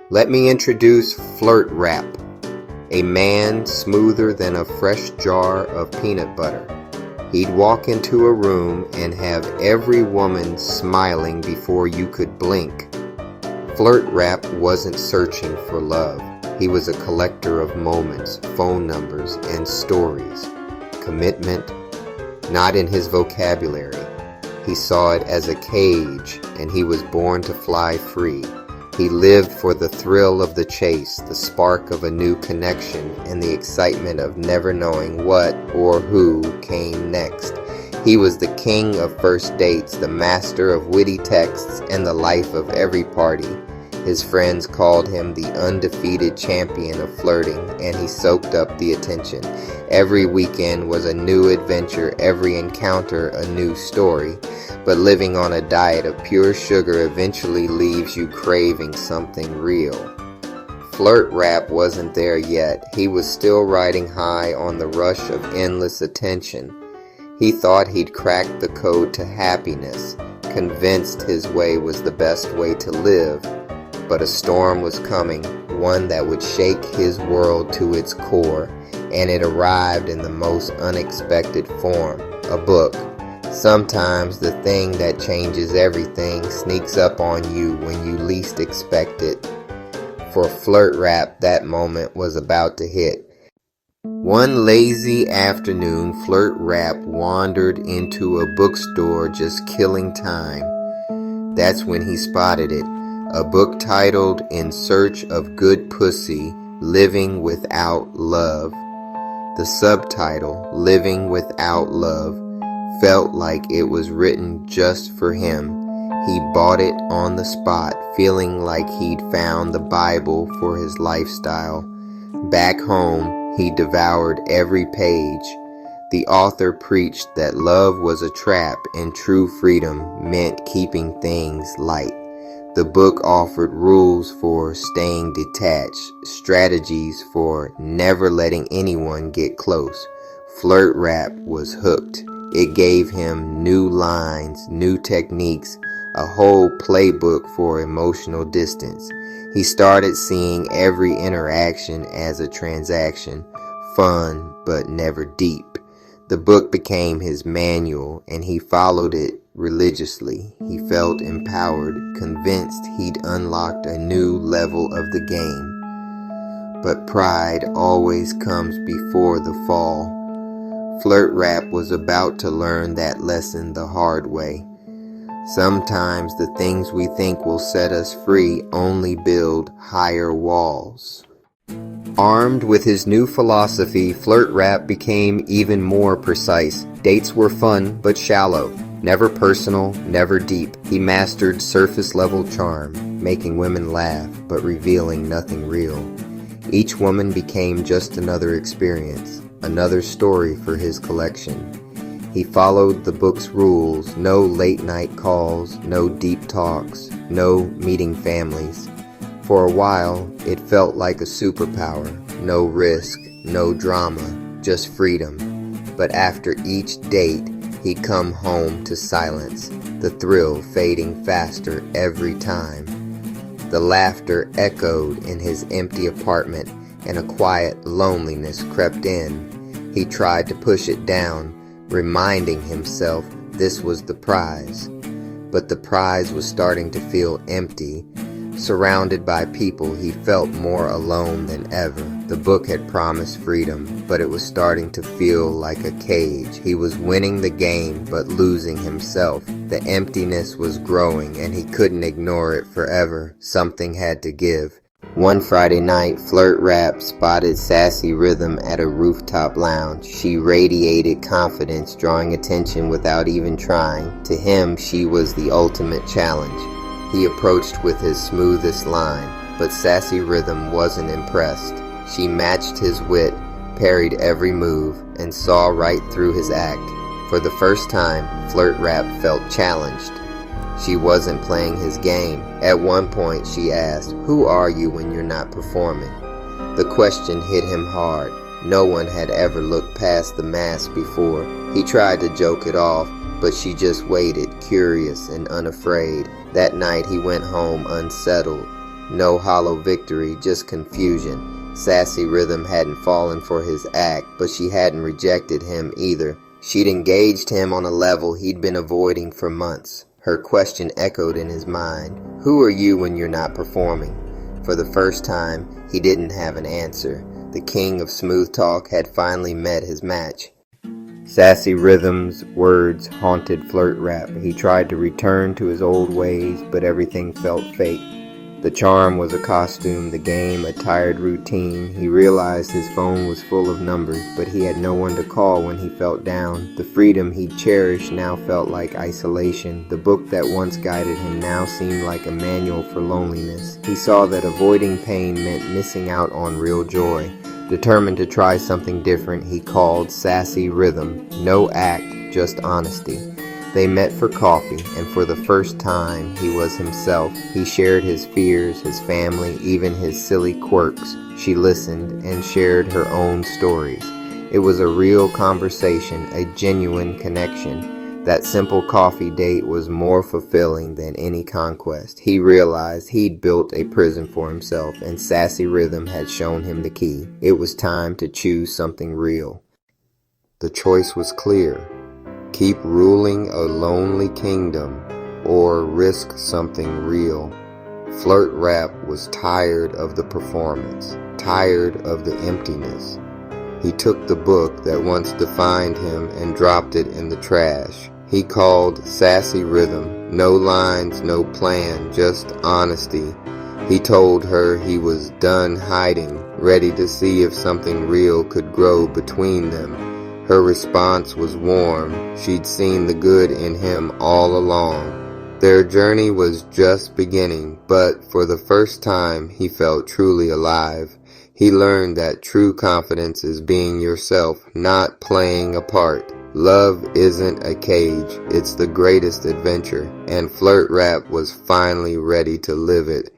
Let me introduce Flirt Rap, a man smoother than a fresh jar of peanut butter. He'd walk into a room and have every woman smiling before you could blink. Flirt Rap wasn't searching for love. He was a collector of moments, phone numbers, and stories. Commitment, not in his vocabulary. He saw it as a cage, and he was born to fly free. He lived for the thrill of the chase, the spark of a new connection, and the excitement of never knowing what or who came next. He was the king of first dates, the master of witty texts, and the life of every party. His friends called him the undefeated champion of flirting, and he soaked up the attention. Every weekend was a new adventure, every encounter a new story. But living on a diet of pure sugar eventually leaves you craving something real. Flirt Rap wasn't there yet. He was still riding high on the rush of endless attention. He thought he'd cracked the code to happiness, convinced his way was the best way to live. But a storm was coming, one that would shake his world to its core, and it arrived in the most unexpected form, a book. Sometimes the thing that changes everything sneaks up on you when you least expect it. For Flirt Rap, that moment was about to hit. One lazy afternoon, Flirt Rap wandered into a bookstore just killing time. That's when he spotted it. A book titled In Search of GoodPussy, Living Without Love. The subtitle, Living Without Love, felt like it was written just for him. He bought it on the spot, feeling like he'd found the Bible for his lifestyle. Back home, he devoured every page. The author preached that love was a trap and true freedom meant keeping things light. The book offered rules for staying detached, strategies for never letting anyone get close. Flirt Rap was hooked. It gave him new lines, new techniques, a whole playbook for emotional distance. He started seeing every interaction as a transaction, fun but never deep. The book became his manual, and he followed it religiously. He felt empowered, convinced he'd unlocked a new level of the game. But pride always comes before the fall. Flirt Rap was about to learn that lesson the hard way. Sometimes the things we think will set us free only build higher walls. Armed with his new philosophy, Flirt Rap became even more precise. Dates were fun but shallow, never personal, never deep. He mastered surface-level charm, making women laugh but revealing nothing real. Each woman became just another experience, another story for his collection. He followed the book's rules: no late-night calls, no deep talks, no meeting families. For a while, it felt like a superpower. No risk, no drama, just freedom. But after each date, he'd come home to silence, the thrill fading faster every time. The laughter echoed in his empty apartment, and a quiet loneliness crept in. He tried to push it down, reminding himself this was the prize. But the prize was starting to feel empty. Surrounded by people, he felt more alone than ever. The book had promised freedom, but it was starting to feel like a cage. He was winning the game, but losing himself. The emptiness was growing, and he couldn't ignore it forever. Something had to give. One Friday night, Flirt Rap spotted Sassy Rhythm at a rooftop lounge. She radiated confidence, drawing attention without even trying. To him, she was the ultimate challenge. He approached with his smoothest line, but Sassy Rhythm wasn't impressed. She matched his wit, parried every move, and saw right through his act. For the first time, Flirt Rap felt challenged. She wasn't playing his game. At one point, she asked, "Who are you when you're not performing?" The question hit him hard. No one had ever looked past the mask before. He tried to joke it off, but she just waited, curious and unafraid. That night he went home unsettled. No hollow victory, just confusion. Sassy Rhythm hadn't fallen for his act, but she hadn't rejected him either. She'd engaged him on a level he'd been avoiding for months. Her question echoed in his mind. Who are you when you're not performing? For the first time, he didn't have an answer. The king of smooth talk had finally met his match. Sassy Rhythm's words haunted Flirt Rap. He tried to return to his old ways, but everything felt fake. The charm was a costume, the game a tired routine. He realized his phone was full of numbers, but he had no one to call when he felt down. The freedom he'd cherished now felt like isolation. The book that once guided him now seemed like a manual for loneliness. He saw that avoiding pain meant missing out on real joy. Determined to try something different, he called Sassy Rhythm. No act, just honesty. They met for coffee, and for the first time, he was himself. He shared his fears, his family, even his silly quirks. She listened and shared her own stories. It was a real conversation, a genuine connection. That simple coffee date was more fulfilling than any conquest. He realized he'd built a prison for himself, and Sassy Rhythm had shown him the key. It was time to choose something real. The choice was clear. Keep ruling a lonely kingdom, or risk something real. Flirt Rap was tired of the performance, tired of the emptiness. He took the book that once defined him and dropped it in the trash. He called Sassy Rhythm. No lines, no plan, just honesty. He told her he was done hiding, ready to see if something real could grow between them. Her response was warm. She'd seen the good in him all along. Their journey was just beginning, but for the first time he felt truly alive. He learned that true confidence is being yourself, not playing a part. Love isn't a cage, it's the greatest adventure, and Flirt Rap was finally ready to live it.